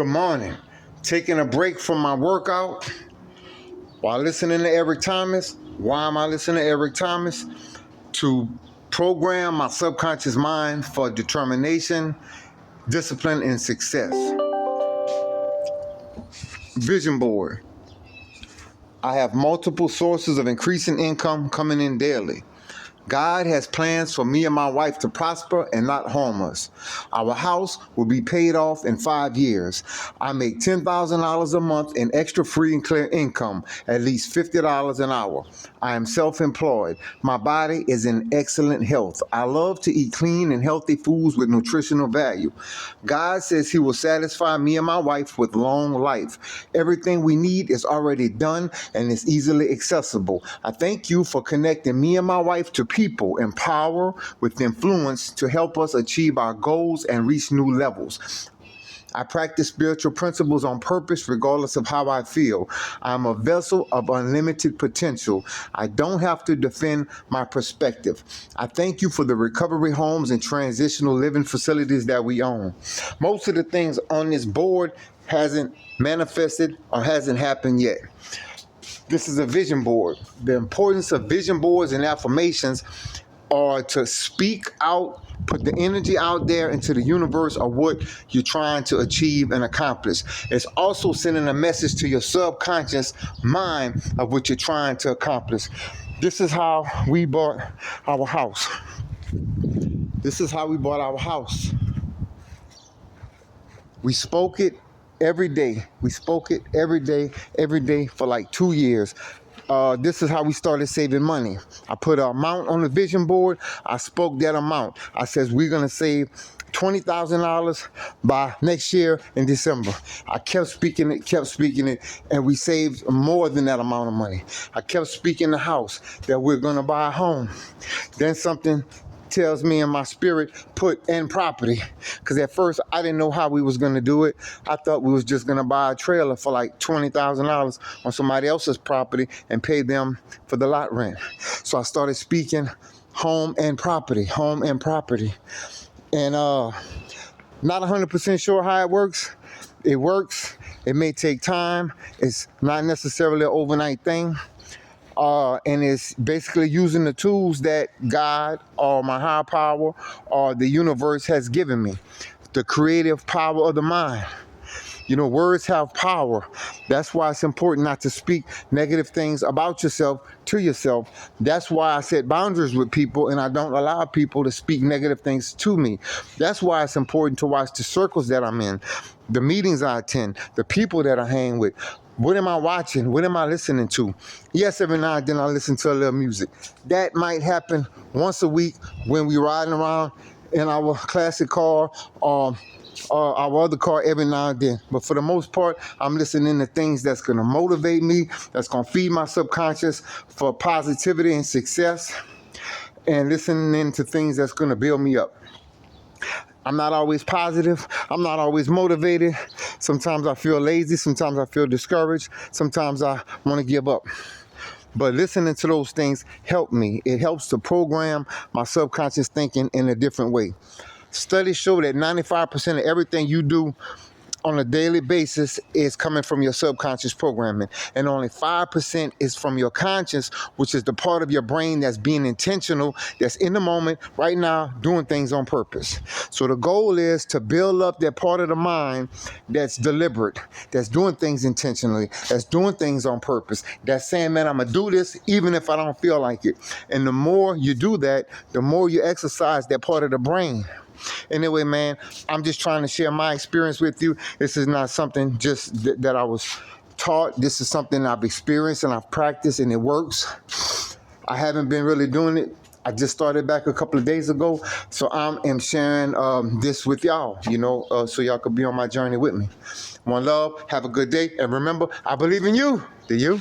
Good morning. Taking a break from my workout while listening to Eric Thomas. Why am I listening to Eric Thomas? To program my subconscious mind for determination, discipline, and success. Vision board. I have multiple sources of increasing income coming in daily. God has plans for me and my wife to prosper and not harm us. Our house will be paid off in 5 years. I make $10,000 a month in extra free and clear income, at least $50 an hour. I am self-employed. My body is in excellent health. I love to eat clean and healthy foods with nutritional value. God says He will satisfy me and my wife with long life. Everything we need is already done and is easily accessible. I thank you for connecting me and my wife to people in power with influence to help us achieve our goals and reach new levels. I practice spiritual principles on purpose regardless of how I feel. I'm a vessel of unlimited potential. I don't have to defend my perspective. I thank you for the recovery homes and transitional living facilities that we own. Most of the things on this board hasn't manifested or hasn't happened yet. This is a vision board. The importance of vision boards and affirmations are to speak out, put the energy out there into the universe of what you're trying to achieve and accomplish. It's also sending a message to your subconscious mind of what you're trying to accomplish. This is how we bought our house. This is how we bought our house. We spoke it every day. We spoke it every day for like 2 years. This is how we started saving money. I put an amount on the vision board. I spoke that amount. I says we're going to save $20,000 by next year in December. I kept speaking it, and we saved more than that amount of money. I kept speaking the house that we're going to buy a home. Then something tells me in my spirit, put in property. Because at first I didn't know how we was going to do it. I thought we was just going to buy a trailer for like $20,000 on somebody else's property and pay them for the lot rent. So I started speaking home and property. And not 100% sure how it works. It works. It may take time. It's not necessarily an overnight thing. And it's basically using the tools that God or my higher power or the universe has given me. The creative power of the mind. You know, words have power. That's why it's important not to speak negative things about yourself to yourself. That's why I set boundaries with people and I don't allow people to speak negative things to me. That's why it's important to watch the circles that I'm in, the meetings I attend, the people that I hang with. What am I watching? What am I listening to? Yes, every now and then I listen to a little music. That might happen once a week when we riding around in our classic car or our other car every now and then. But for the most part, I'm listening to things that's going to motivate me, that's going to feed my subconscious for positivity and success, and listening to things that's going to build me up. I'm not always positive. I'm not always motivated. Sometimes I feel lazy. Sometimes I feel discouraged. Sometimes I want to give up. But listening to those things help me. It helps to program my subconscious thinking in a different way. Studies show that 95% of everything you do on a daily basis is coming from your subconscious programming, and only 5% is from your conscious, which is the part of your brain that's being intentional, that's in the moment right now doing things on purpose. So the goal is to build up that part of the mind that's deliberate, that's doing things intentionally, that's doing things on purpose, that's saying, man, I'm gonna do this even if I don't feel like it. And the more you do that, the more you exercise that part of the brain. Anyway, man, I'm just trying to share my experience with you. This is not something just that I was taught. This is something I've experienced and I've practiced, and it works. I haven't been really doing it. I just started back a couple of days ago. So I am sharing this with y'all, so y'all could be on my journey with me. One love. Have a good day. And remember, I believe in you. Do you?